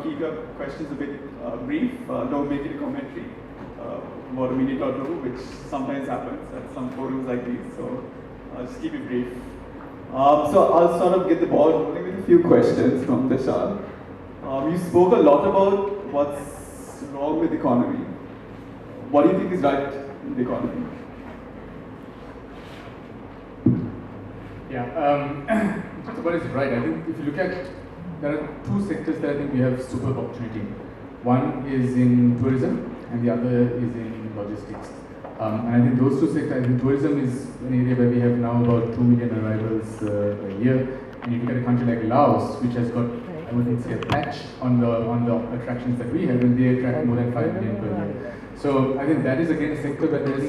keep your questions a bit brief. Don't make it a commentary. About a minute or two, which sometimes happens at some forums like these. So just keep it brief. So I'll sort of get the ball rolling with a few questions from Deshal. You spoke a lot about what's wrong with the economy. What do you think is right in the economy? Yeah, what is right? I think if you look at, there are two sectors that I think we have super opportunity in. One is in tourism and the other is in logistics. And I think those two sectors, I think tourism is an area where we have now about 2 million arrivals a year. And if you look at a country like Laos, which has got, I wouldn't say a patch on the attractions that we have, and they attract more than 5 million per year. So I think that is again a sector where there is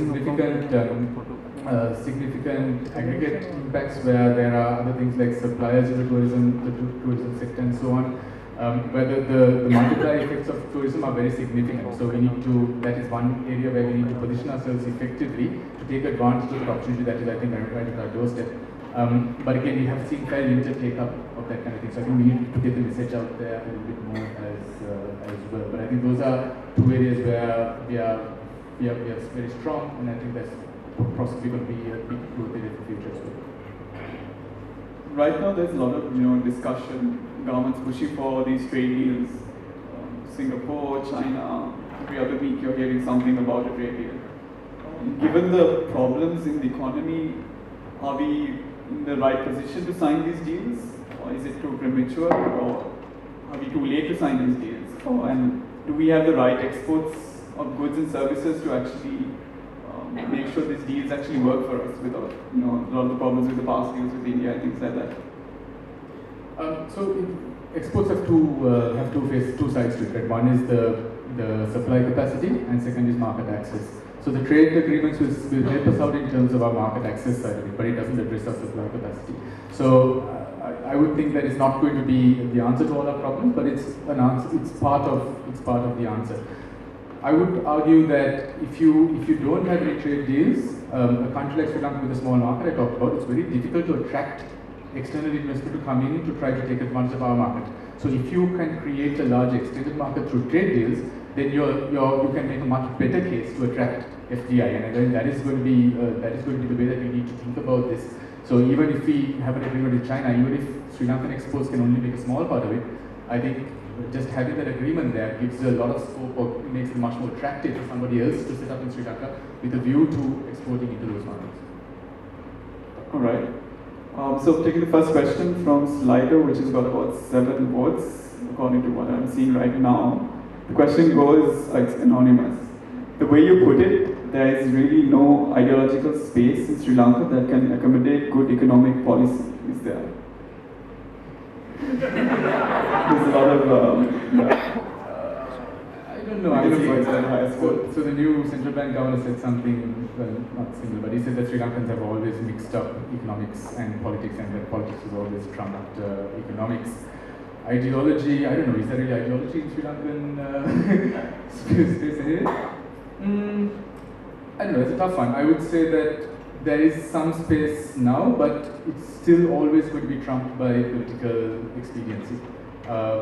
significant aggregate impacts, where there are other things like suppliers in the tourism sector and so on. Where the multiplier effects of tourism are very significant. So we need to, that is one area where we need to position ourselves effectively to take advantage of the opportunity that is, I think, right at our doorstep. But again, we have seen fairly limited take-up of that kind of thing. So I think we need to get the message out there a little bit more as well. But I think those are two areas where we are very strong, and I think that's possibly going to be a big growth area for the future as well. Right now, there's a lot of discussion. Governments pushing for these trade deals. Singapore, China. Every other week, you're hearing something about a trade deal. Given the problems in the economy, are we in the right position to sign these deals, or is it too premature, or are we too late to sign these deals? And do we have the right exports of goods and services to actually make sure these deals actually work for us without a lot of the problems with the past deals with India and things like that? So exports have two sides to it. Right? One is the supply capacity, and second is market access. So the trade agreements will help us out in terms of our market access side of it, but it doesn't address our supply capacity. So I would think that it's not going to be the answer to all our problems, but it's an answer. It's part of the answer. I would argue that if you don't have any trade deals, a country like Sri Lanka with a small market I talked about, it's very difficult to attract external investment to come in to try to take advantage of our market. So if you can create a large extended market through trade deals, then you can make a much better case to attract FDI, and I think that is going to be the way that we need to think about this. So even if we have an agreement with China, even if Sri Lankan exports can only make a small part of it, I think just having that agreement there gives a lot of scope, or makes it much more attractive for somebody else to set up in Sri Lanka with a view to exporting into those markets. All right. So taking the first question from Slido, which has got about 7 votes, according to what I'm seeing right now. The question goes, it's anonymous. The way you put it, there is really no ideological space in Sri Lanka that can accommodate good economic policy, is there? There's a lot of... I don't know. So the new central bank governor said something, well, not similar, but he said that Sri Lankans have always mixed up economics and politics, and that politics has always trumped economics. Ideology, I don't know, is there really ideology in Sri Lankan space ahead? I don't know, it's a tough one. I would say that there is some space now, but it's still always going to be trumped by political expediency.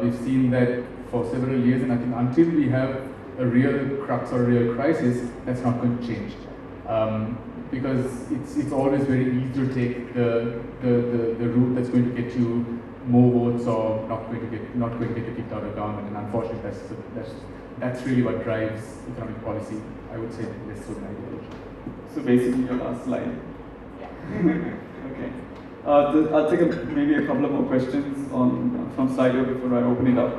We've seen that for several years, and I think until we have a real crux or a real crisis, that's not going to change. Because it's always very easy to take the route that's going to get you more votes, or not going to get you kicked out of government. And unfortunately, that's really what drives economic policy. I would say less so than ideology. So basically, your last slide. Yeah. Okay. I'll take maybe a couple of more questions from Slido before I open it up.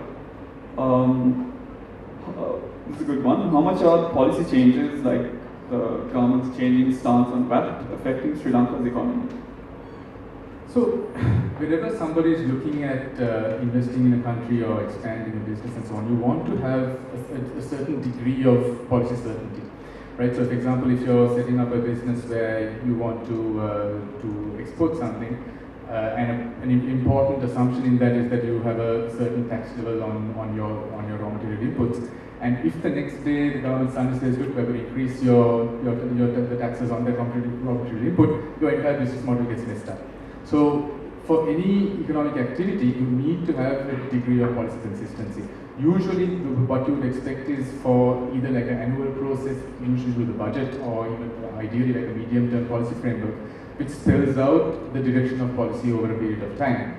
This is a good one. How much are policy changes, like the government's changing stance on VAT, affecting Sri Lanka's economy? So, whenever somebody is looking at investing in a country or expanding a business and so on, you want to have a certain degree of policy certainty, right? So, for example, if you're setting up a business where you want to export something, and an important assumption in that is that you have a certain tax level on your raw material inputs. And if the next day the government suddenly says, look, we're going to increase the taxes on that raw material input, your entire business model gets messed up. So for any economic activity, you need to have a degree of policy consistency. Usually, what you would expect is for either like an annual process, usually with a budget, or even ideally like a medium-term policy framework, which spells out the direction of policy over a period of time.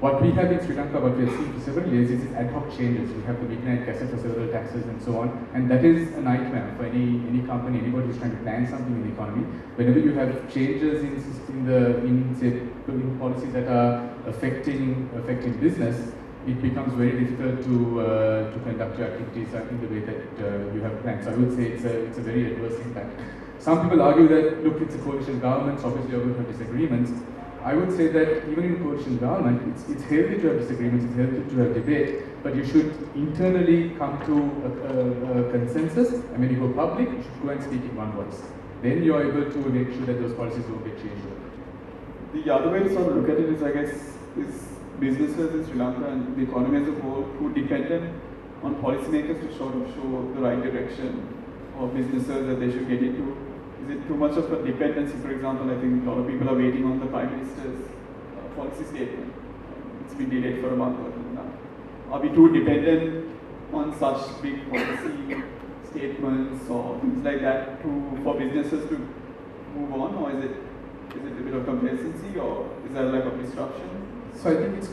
What we have in Sri Lanka, what we have seen for several years, is ad hoc changes. We have the midnight gazette for several taxes and so on, and that is a nightmare for any company, anybody who's trying to plan something in the economy. Whenever you have changes in policies that are affecting business, it becomes very difficult to conduct your activities in the way that you have planned. So I would say it's a very adverse impact. Some people argue that, look, it's a coalition government, so obviously you're going to have disagreements. I would say that even in a coalition government, it's healthy to have disagreements, it's healthy to have debate, but you should internally come to a consensus, and when you go public, you should go and speak in one voice. Then you're able to make sure that those policies don't get changed. The other way to sort of look at it is, I guess, is businesses in Sri Lanka and the economy as a whole who dependent on policymakers to sort of show the right direction or businesses that they should get into. Is it too much of a dependency? For example, I think a lot of people are waiting on the Prime Minister's policy statement. It's been delayed for a month or two now. Are we too dependent on such big policy statements or things like that for businesses to move on, or is it a bit of complacency, or is there like a disruption? So I think it's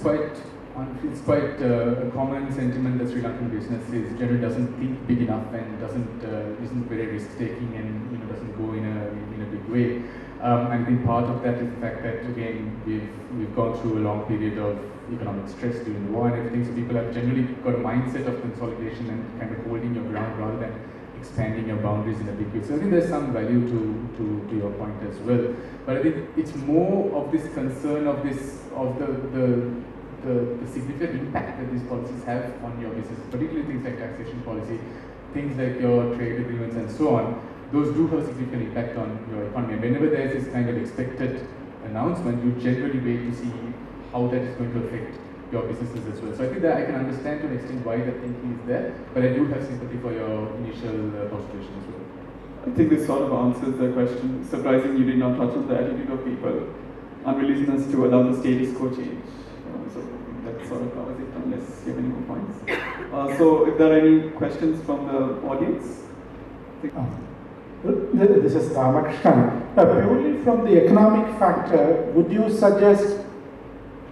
quite a common sentiment that Sri Lankan businesses generally doesn't think big enough and isn't very risk-taking and doesn't go in a big way. I think part of that is the fact that again we've gone through a long period of economic stress during the war and everything. So people have generally got a mindset of consolidation and kind of holding your ground rather than expanding your boundaries in a big way. So I think there's some value to your point as well. But I think it's more of this concern of the significant impact that these policies have on your business, particularly things like taxation policy, things like your trade agreements and so on. Those do have a significant impact on your economy. And whenever there's this kind of expected announcement, you generally wait to see how that is going to affect your businesses as well. So I think that I can understand to an extent why that thinking is there, but I do have sympathy for your initial postulation as well. I think this sort of answers the question. Surprising you did not touch on the attitude of people, unwillingness to allow the status quo change. So that sort of covers it, unless you have any more points. So if there are any questions from the audience? This is Ramakrishnan. Purely from the economic factor, would you suggest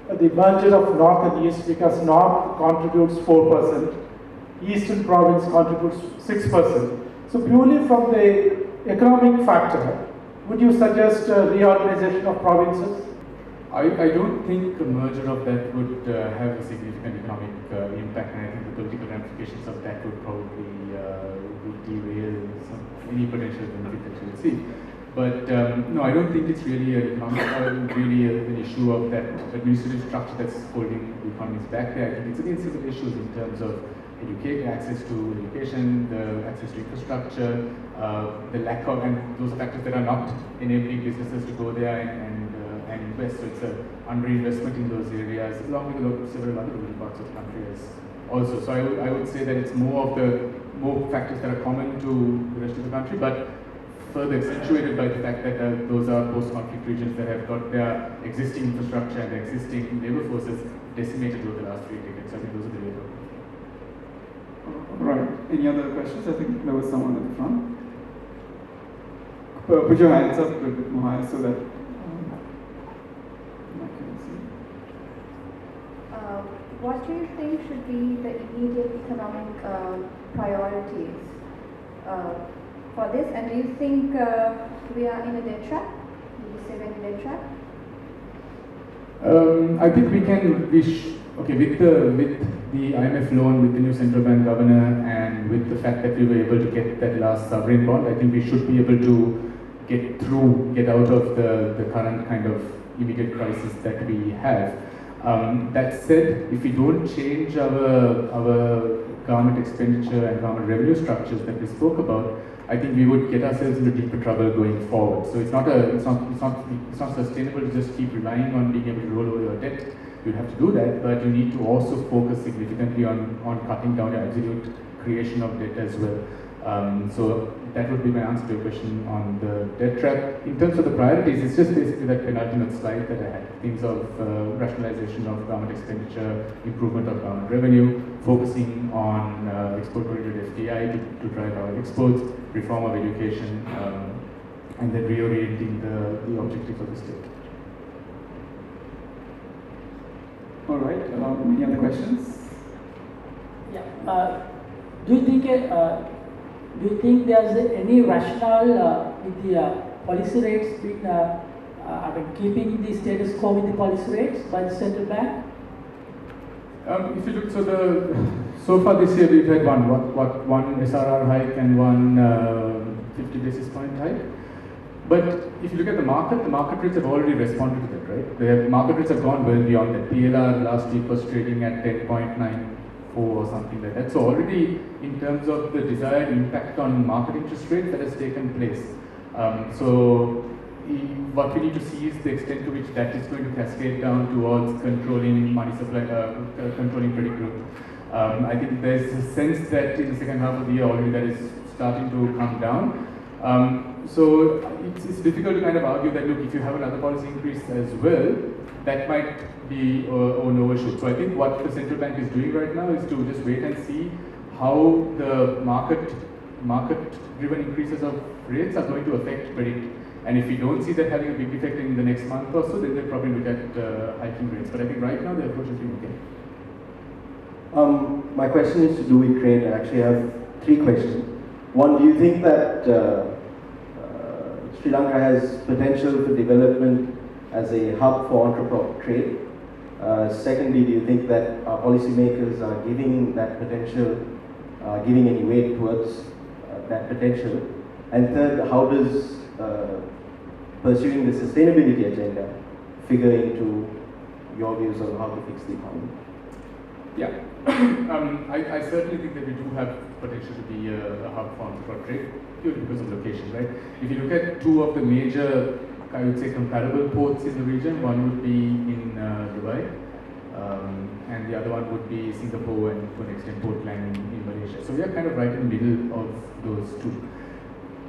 the merger of North and East, because North contributes 4%, Eastern province contributes 6%. So purely from the economic factor, would you suggest a reorganization of provinces? I don't think a merger of that would have a significant economic impact, and I think the political ramifications of that would probably derail any potential benefit that you would see. But no, I don't think it's really an issue of that administrative structure that's holding the economies back there. I think it's again civil issues in terms of access to education, the access to infrastructure, the lack of, and those are factors that are not enabling businesses to go there and invest. So it's an underinvestment in those areas, along with several other rural parts of the country also. So I would say that it's more factors that are common to the rest of the country, but further accentuated by the fact that those are post-conflict regions that have got their existing infrastructure and their existing labor forces decimated over the last 3 decades. So I think those are the ways. Right. Any other questions? I think there was someone at the front. Put your hands up a little bit more high so that I can see. What do you think should be the immediate economic priorities for this? And do you think we are in a debt trap? Do you say we're in a debt trap? I think with the IMF loan, with the new central bank governor, and with the fact that we were able to get that last sovereign bond, I think we should be able to get out of the current kind of immediate crisis that we have. That said, if we don't change our government expenditure and government revenue structures that we spoke about, I think we would get ourselves into deeper trouble going forward. So it's not sustainable to just keep relying on being able to roll over your debt. You have to do that, but you need to also focus significantly on cutting down your absolute creation of debt as well. So that would be my answer to your question on the debt trap. In terms of the priorities, it's just basically that penultimate slide that I had. Things of rationalization of government expenditure, improvement of government revenue, focusing on export-oriented FDI to drive our exports, reform of education, and then reorienting the objectives of the state. All right, any other questions? Yeah. Do you think there's any rationale with the policy rates being, keeping the status quo with the policy rates by the central bank? If you look, so far this year we've had one SRR hike and one 50 basis point hike. But if you look at the market rates have already responded to that, right? The market rates have gone well beyond that. PLR last week was trading at 10.94 or something like that. So already in terms of the desired impact on market interest rates, that has taken place. What we need to see is the extent to which that is going to cascade down towards controlling money supply, controlling credit growth. I think there's a sense that in the second half of the year already that is starting to come down. So it's difficult to kind of argue that, look, if you have another policy increase as well, that might be an overshoot. So I think what the central bank is doing right now is to just wait and see how the market-driven increases of rates are going to affect credit. And if we don't see that having a big effect in the next month or so, then they'll probably look at hiking rates. But I think right now the approach is doing okay. My question is to do with trade. I actually have 3 questions. One, do you think that Sri Lanka has potential for development as a hub for entrepreneurial trade? Secondly, do you think that our policymakers are giving that potential, giving any weight towards that potential? And third, how does pursuing the sustainability agenda figure into your views on how to fix the economy? Yeah, I certainly think that we do have potential to be a hub for trade, purely because of location, right? If you look at 2 of the major, I would say, comparable ports in the region, one would be in Dubai, and the other one would be Singapore and to an extent Portland in Malaysia. So we are kind of right in the middle of those 2.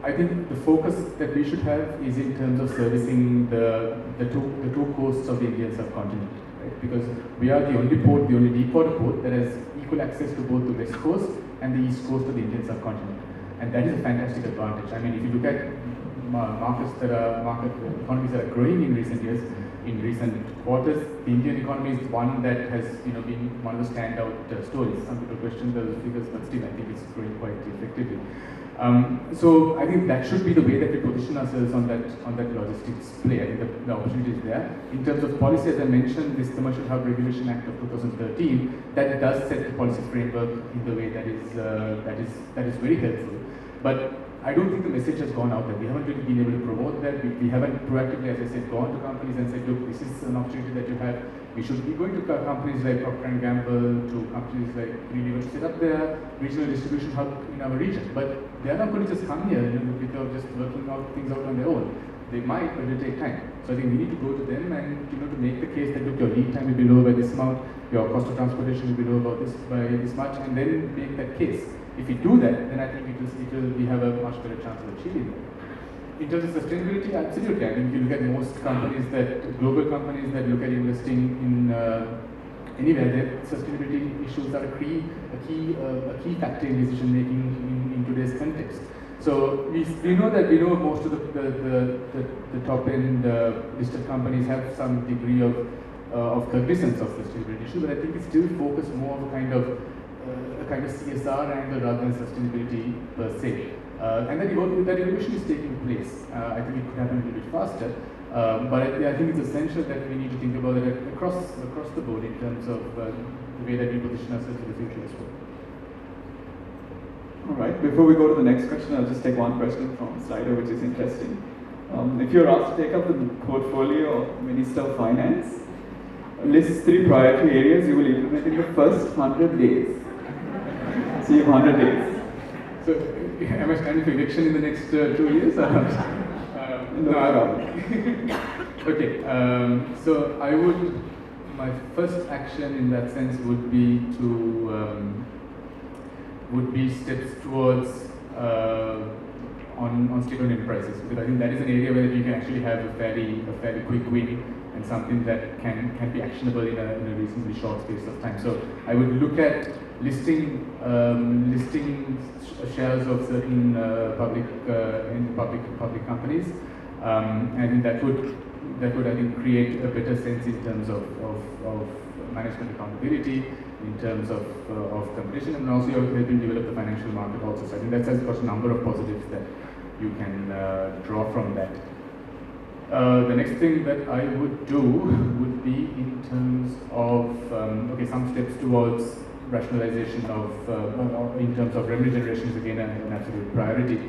I think the focus that we should have is in terms of servicing the two coasts of the Indian subcontinent. Because we are the only port, the only deep water port that has equal access to both the west coast and the east coast of the Indian subcontinent, and that is a fantastic advantage. I mean, if you look at economies that are growing in recent years, in recent quarters, the Indian economy is one that has been one of the standout stories. Some people question those figures, but still I think it's growing quite effectively. So I think that should be the way that we position ourselves on that logistics play. I think the opportunity is there. In terms of policy, as I mentioned, this Commercial Hub Regulation Act of 2013, that does set the policy framework in the way that is very helpful. But I don't think the message has gone out there. We haven't really been able to promote that. We haven't proactively, as I said, gone to companies and said, look, this is an opportunity that you have. We should be going to companies like Procter & Gamble, to companies like Unilever to set up their regional distribution hub in our region. But they are not going to just come here without just working out things out on their own. They might, but it will take time. So I think we need to go to them and to make the case that, look, your lead time will be lower by this amount, your cost of transportation will be lower by this much, and then make that case. If we do that, then I think we have a much better chance of achieving that. In terms of sustainability, absolutely. I mean, if you look at most companies global companies that look at investing in anywhere, their sustainability issues are a key factor in decision making in today's context. So we know most of the top end listed companies have some degree of cognizance of sustainability issues, but I think it's still focused more of a kind of CSR angle rather than sustainability per se. And that evolution is taking place. I think it could happen a little bit faster, but I think it's essential that we need to think about it across the board in terms of the way that we position ourselves for the future as well. All right, before we go to the next question, I'll just take one question from Slido, which is interesting. If you're asked to take up the portfolio of Minister of Finance, list 3 priority areas you will implement in the first 100 days. So you have 100 days. So, am I standing for election in the next 2 years? No. Okay. So my first action in that sense would be steps towards on state-owned enterprises, because I think that is an area where you can actually have a fairly quick win and something that can be actionable in a reasonably short space of time. So I would look at listing shares of certain public companies. I think that would I think create a better sense in terms of management accountability, in terms of competition, and also helping develop the financial market also. So I think that has got a number of positives that you can draw from that. The next thing that I would do would be in terms of some steps towards rationalization of in terms of revenue generation is again an absolute priority.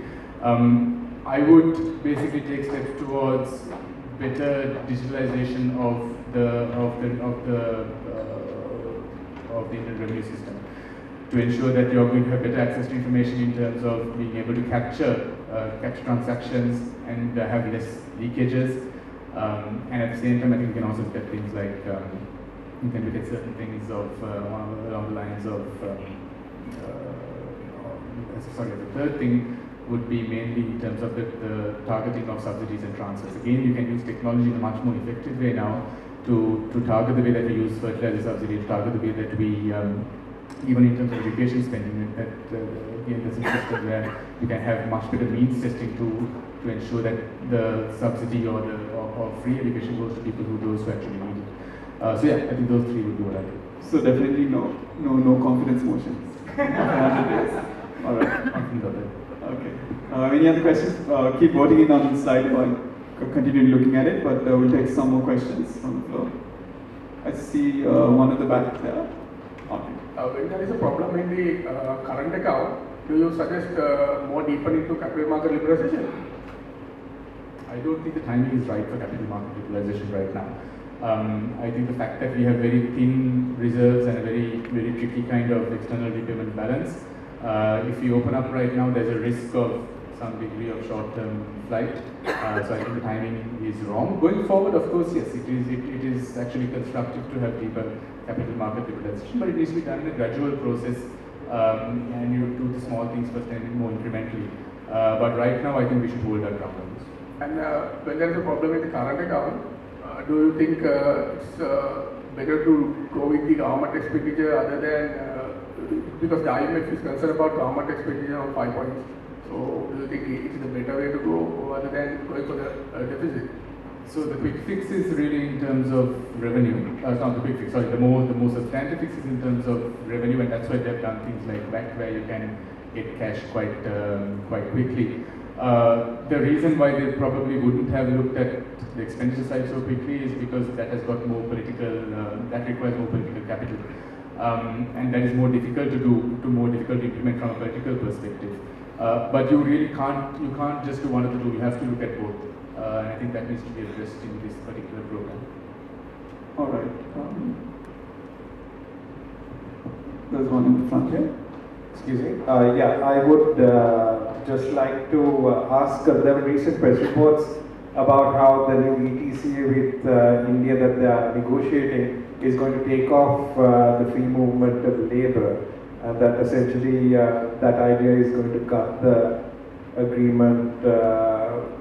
I would basically take steps towards better digitalization of the Indian revenue system, to ensure that you're going to have better access to information in terms of being able to capture transactions and have less leakages. And at the same time, I think we can also look at things like you can look at certain things along the lines of the third thing would be mainly in terms of the targeting of subsidies and transfers. Again, you can use technology in a much more effective way now to target the way that we use fertilizer subsidy, to target the way that we, even in terms of education spending, that again, there's a system where you can have much better means testing to ensure that the subsidy or free education goes to people those who actually need it. So yeah, I think those three would be what I do. So definitely no confidence motions. All right. Confident of that. Okay. Any other questions? Keep voting in on the slide while continue looking at it, but we'll take some more questions from the floor. I see one at the back there. Okay. When there is a problem in the current account, do you suggest more deeper into capital market liberalization? I don't think the timing is right for capital market liberalization right now. I think the fact that we have very thin reserves and a very tricky kind of external repayment balance, if we open up right now, there's a risk of some degree of short-term flight. So I think the timing is wrong. Going forward, of course, yes, it is actually constructive to have deeper capital market liberalization, but it needs to be done in a gradual process, and you do the small things first and more incrementally. But right now, I think we should hold our ground on this. And when there is a problem with the current account, do you think it's better to go with the government expenditure other than, because the IMF is concerned about government expenditure of 5 points. So do you think it is a better way to go rather than going for the deficit? So the quick fix is really in terms of revenue. Not the quick fix, sorry, the more substantive fix is in terms of revenue, and that's why they've done things like VAT, where you can get cash quite quickly. The reason why they probably wouldn't have looked at the expenditure side so quickly is because that has got more political, that requires more political capital. And that is more difficult to do, more difficult to implement from a political perspective. But you really can't just do one of the two, you have to look at both. And I think that needs to be addressed in this particular program. All right. There's one in the front here. Excuse me. Yeah, I would just like to ask, there were recent press reports about how the new ETCA with India that they are negotiating is going to take off the free movement of labor, and that essentially that idea is going to cut the agreement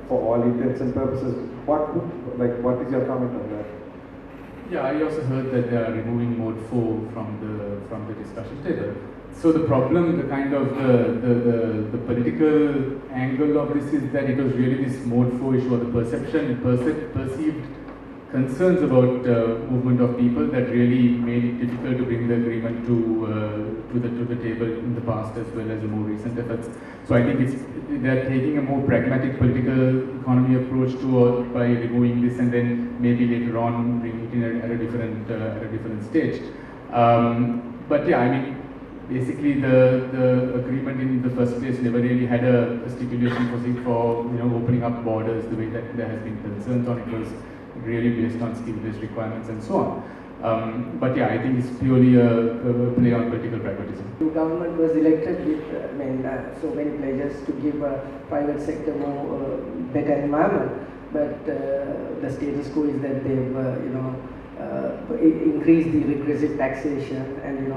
for all intents and purposes. What is your comment on that? Yeah, I also heard that they are removing Mode 4 from the discussion table. So the problem, the kind of the political angle of this is that it was really this Mode 4 issue, or the perceived concerns about movement of people that really made it difficult to bring the agreement to the table in the past as well as the more recent efforts. So I think they're taking a more pragmatic political economy approach by removing this, and then maybe later on bringing it in at a different stage. But yeah, I mean, basically the agreement in the first place never really had a stipulation for opening up borders the way that there has been concerns on. It was really based on skill-based requirements and so on. But yeah, I think it's purely a play on political pragmatism. The government was elected with so many pledges to give private sector more better environment, but the status quo is that they've increased the regressive taxation and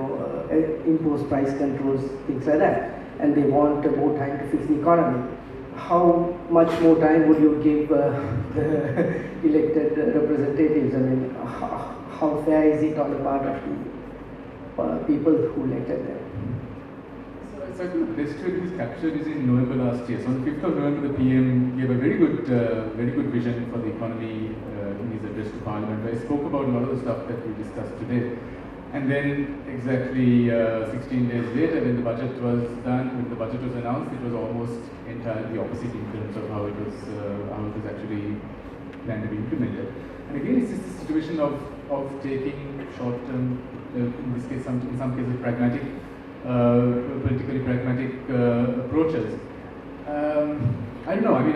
impose price controls, things like that. and they want more time to fix the economy. How much more time would you give the elected representatives? I mean, how fair is it on the part of the people who elected them? So I think the best way this captured is in November last year. So on the 5th of November, the PM gave a very good vision for the economy in his address to Parliament, where he spoke about a lot of the stuff that we discussed today. And then exactly 16 days later, when the budget was done, when the budget was announced, it was almost entirely opposite in terms of how it was actually planned to be implemented. And again, it's just a situation of taking short-term, in this case, in some cases, pragmatic, politically pragmatic approaches. I don't know. I mean,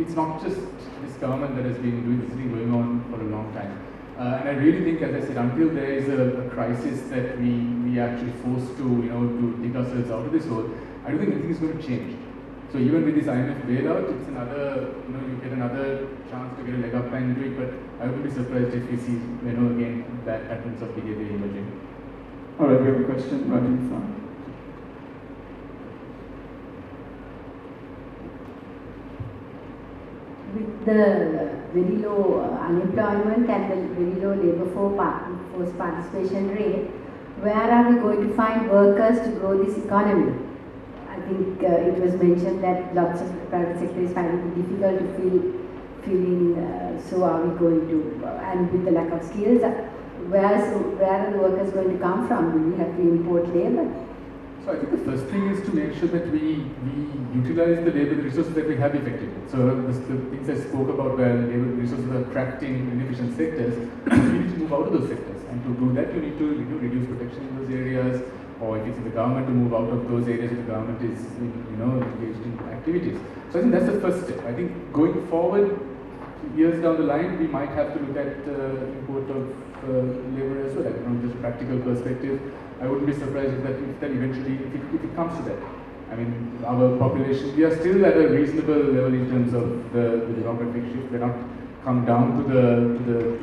it's not just this government that has been doing this thing going on for a long time. And I really think, as I said, until there is a crisis that we actually forced to dig ourselves out of this hole, I don't think anything is going to change. So even with this IMF bailout, it's another, you get another chance to get a leg up and do it. But I wouldn't be surprised if we see, again, bad patterns of behavior emerging. All right, we have a question right in front. With the very low unemployment and the very low labor force participation rate, where are we going to find workers to grow this economy? I think it was mentioned that lots of the private sector is finding it difficult to fill in, so are we going to, and with the lack of skills, where are the workers going to come from? Do we have to import labor? So I think the first thing is to make sure that we utilize the labor resources that we have effectively. So the things I spoke about where labor resources are trapped in inefficient sectors, you need to move out of those sectors. And to do that, you need to reduce protection in those areas, or if it's in the government, to move out of those areas where the government is engaged in activities. So I think that's the first step. I think going forward, years down the line, we might have to look at import of labor as well. From just a practical perspective, I wouldn't be surprised if that eventually, if it comes to that. I mean, our population, we are still at a reasonable level in terms of the demographic shift. We're not come down to the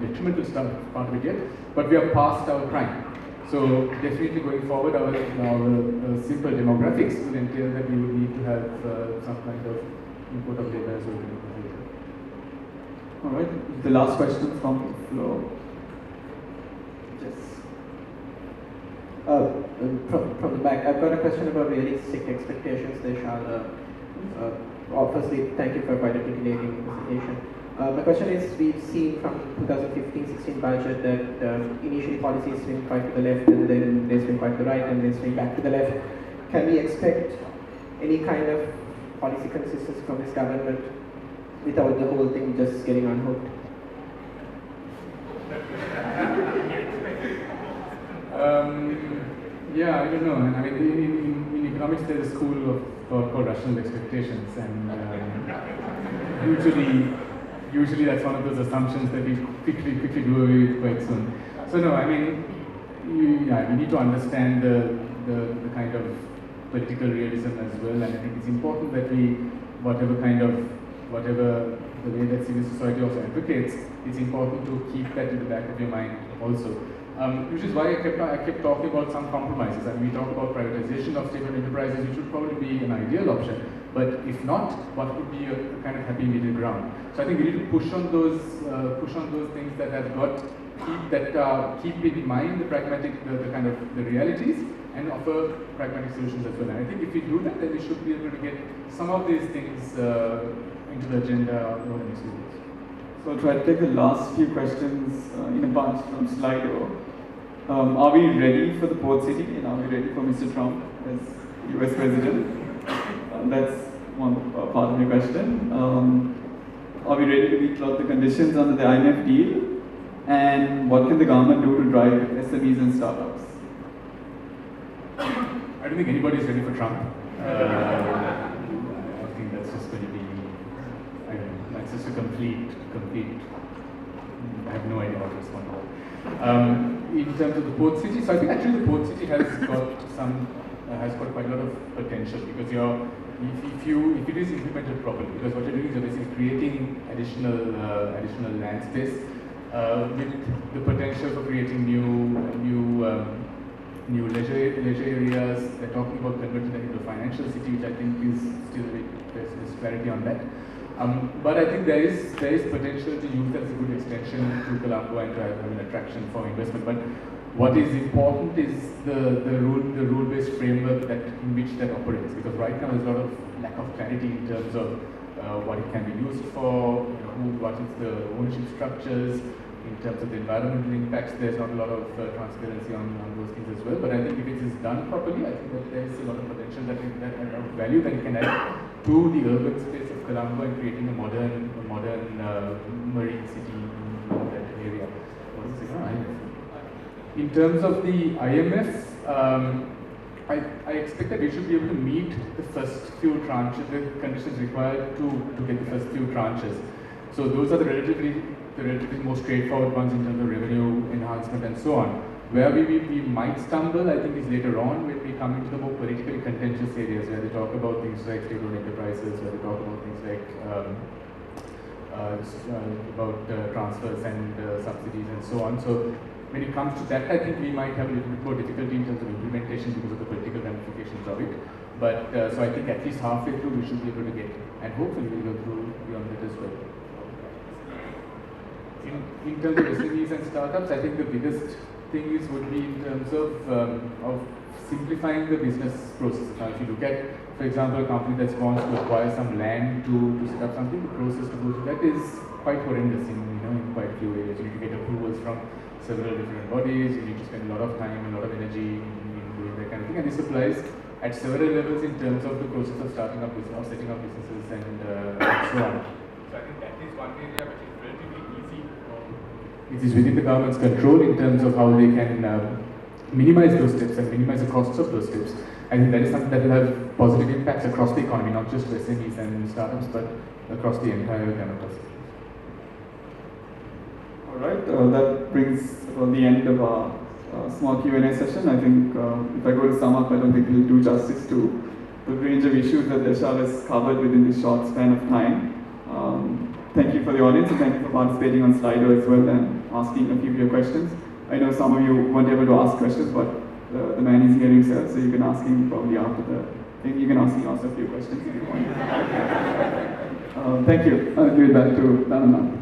detrimental part of it yet, but we are past our prime. So definitely going forward, our simple demographics will entail that we would need to have some kind of import of labor as well. All right, the last question from the floor. Yes. From the back, I've got a question about realistic expectations, Deshal. Firstly, thank you for quite articulating the presentation. My question is, we've seen from 2015-16 budget that initially policies swing quite to the left, and then they swing quite to the right, and then swing back to the left. Can we expect any kind of policy consistency from this government without the whole thing just getting unhooked? Yeah, I don't know. I mean, in economics, there's a school of thought called rational expectations, and usually that's one of those assumptions that we quickly do away with quite soon. So no, I mean, we need to understand the kind of political realism as well, and I think it's important that we, whatever the way that civil society also advocates, it's important to keep that in the back of your mind also. Which is why I kept talking about some compromises. I mean, we talk about privatization of state-owned enterprises, which would probably be an ideal option. But if not, what would be a kind of happy middle ground? So I think we need to push on those things that have got keep in mind the pragmatic, the kind of the realities, and offer pragmatic solutions as well. And I think if we do that, then we should be able to get some of these things into the agenda over the next few years. So I'll try to take the last few questions in a bunch from Slido. Are we ready for the port city, and are we ready for Mr. Trump as US President? That's one part of your question. Are we ready to decloth the conditions under the IMF deal? And what can the government do to drive SMEs and startups? I don't think anybody's ready for Trump. I think that's just going to be, I don't know, that's just a complete, I have no idea how to respond to that. In terms of the port city, so I think actually the port city has got quite a lot of potential, because if it is implemented properly, because what you're doing is you're basically creating additional land space with the potential for creating new new leisure areas. They're talking about converting them into a financial city, which I think is still a bit, there's clarity on that. But I think there is potential to use that as a good extension to Colombo and to have an attraction for investment. But what is important is the rule-based framework in which that operates, because right now there's a lot of lack of clarity in terms of what it can be used for, what is the ownership structures, in terms of the environmental impacts. There's not a lot of transparency on those things as well. But I think if it is done properly, I think that there's a lot of potential and value that it can add to the urban space of Colombo and creating a modern marine city in that area. In terms of the IMF, I expect that we should be able to meet the first few tranches, the conditions required to get the first few tranches. So those are the relatively more straightforward ones in terms of revenue enhancement and so on. Where we might stumble, I think, is later on when we come into the more politically contentious areas where they talk about things like state-owned enterprises, where they talk about things like transfers and subsidies and so on. So when it comes to that, I think we might have a little bit more difficulty in terms of implementation because of the political ramifications of it. But so I think at least halfway through we should be able to get, and hopefully we'll go through beyond that as well. In terms of SMEs and startups, I think the biggest thing would be in terms of simplifying the business process. Now, if you look at, for example, a company that wants to acquire some land to set up something, the process to go through that is quite horrendous in quite a few areas. You need to get approvals from several different bodies. You need to spend a lot of time, a lot of energy in doing that kind of thing. And this applies at several levels in terms of the process of starting up business, of setting up businesses, and so on. So I think that is one area which is relatively easy. It is within the government's control in terms of how they can minimize those steps and minimize the costs of those steps. I think that is something that will have positive impacts across the economy, not just to SMEs and startups, but across the entire campus. All right, that brings the end of our small Q&A session. I think if I go to sum up, I don't think it will do justice to the range of issues that Deshal has covered within this short span of time. Thank you for the audience, and thank you for participating on Slido as well and asking a few of your questions. I know some of you weren't able to ask questions, but the man is here himself, so you can ask him probably after you can ask him also a few questions if you want. Thank you. I'll give it back to Nanaman.